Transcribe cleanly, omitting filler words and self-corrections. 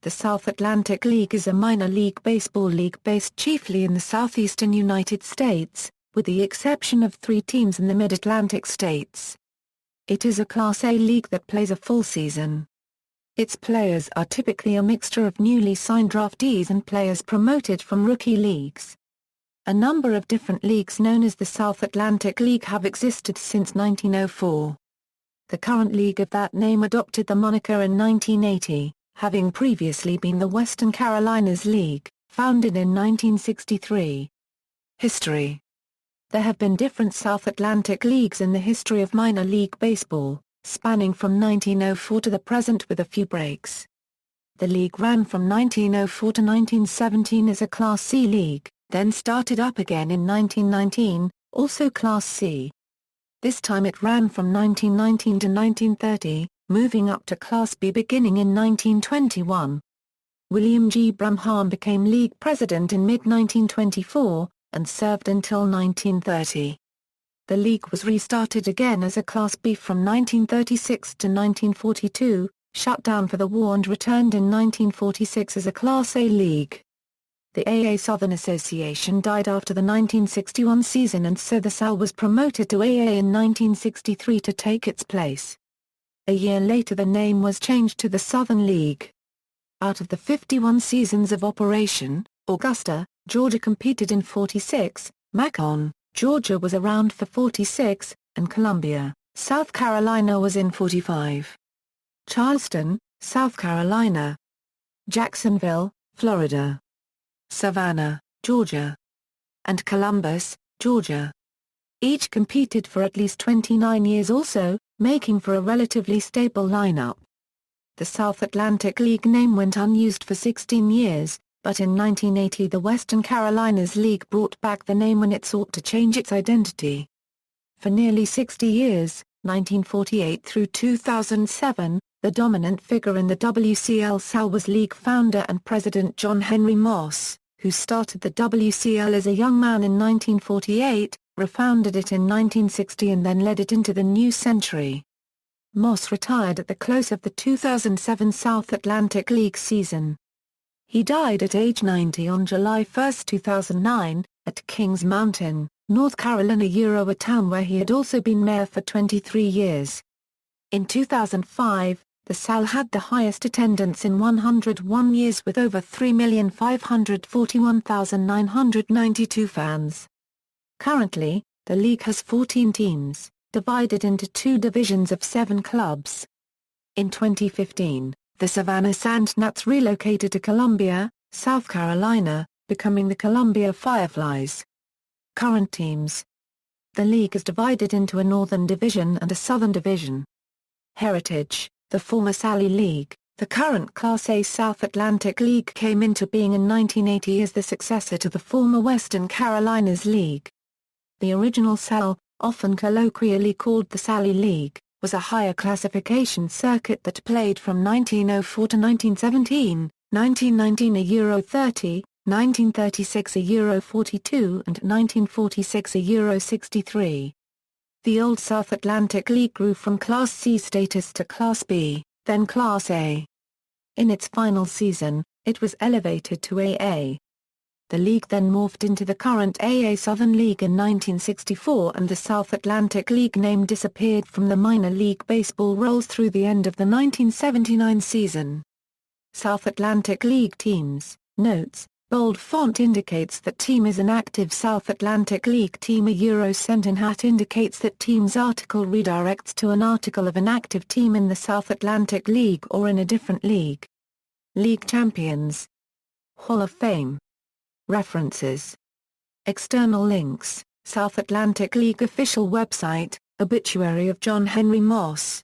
The South Atlantic League is a minor league baseball league based chiefly in the southeastern United States, with the exception of 3 teams in the mid-Atlantic states. It is a Class A league that plays a full season. Its players are typically a mixture of newly signed draftees and players promoted from rookie leagues. A number of different leagues known as the South Atlantic League have existed since 1904. The current league of that name adopted the moniker in 1980, having previously been the Western Carolinas League, founded in 1963. History. There have been different South Atlantic leagues in the history of minor league baseball, spanning from 1904 to the present with a few breaks. The league ran from 1904 to 1917 as a Class C league, then started up again in 1919, also Class C. This time it ran from 1919 to 1930, moving up to Class B beginning in 1921. William G. Brumham became league president in mid-1924, and served until 1930. The league was restarted again as a Class B from 1936 to 1942, shut down for the war and returned in 1946 as a Class A league. The AA Southern Association died after the 1961 season and so the SAL was promoted to AA in 1963 to take its place. A year later the name was changed to the Southern League. Out of the 51 seasons of operation, Augusta, Georgia competed in 46, Macon, Georgia was around for 46, and Columbia, South Carolina was in 45. Charleston, South Carolina. Jacksonville, Florida. Savannah, Georgia. And Columbus, Georgia. Each competed for at least 29 years also, making for a relatively stable lineup. The South Atlantic League name went unused for 16 years, but in 1980 the Western Carolinas League brought back the name when it sought to change its identity. For nearly 60 years, 1948 through 2007, the dominant figure in the WCL SAL was league founder and president John Henry Moss, who started the WCL as a young man in 1948, refounded it in 1960 and then led it into the new century. Moss retired at the close of the 2007 South Atlantic League season. He died at age 90 on July 1, 2009, at Kings Mountain, North Carolina, a town where he had also been mayor for 23 years. In 2005, the SAL had the highest attendance in 101 years with over 3,541,992 fans. Currently, the league has 14 teams, divided into 2 divisions of 7 clubs. In 2015, the Savannah Sandgnats relocated to Columbia, South Carolina, becoming the Columbia Fireflies. Current teams. The league is divided into a Northern Division and a Southern Division. Heritage. The former Sally League, the current Class A South Atlantic League, came into being in 1980 as the successor to the former Western Carolinas League. The original SAL, often colloquially called the Sally League, was a higher classification circuit that played from 1904 to 1917, 1919 a Euro 30, 1936 a Euro 42 and 1946 a Euro 63. The old South Atlantic League grew from Class C status to Class B, then Class A. In its final season, it was elevated to AA. The league then morphed into the current AA Southern League in 1964 and the South Atlantic League name disappeared from the minor league baseball rolls through the end of the 1979 season. South Atlantic League teams, notes, bold font indicates that team is an active South Atlantic League team. A Eurocent in hat indicates that team's article redirects to an article of an active team in the South Atlantic League or in a different league. League champions. Hall of Fame. References. External links, South Atlantic League official website, obituary of John Henry Moss.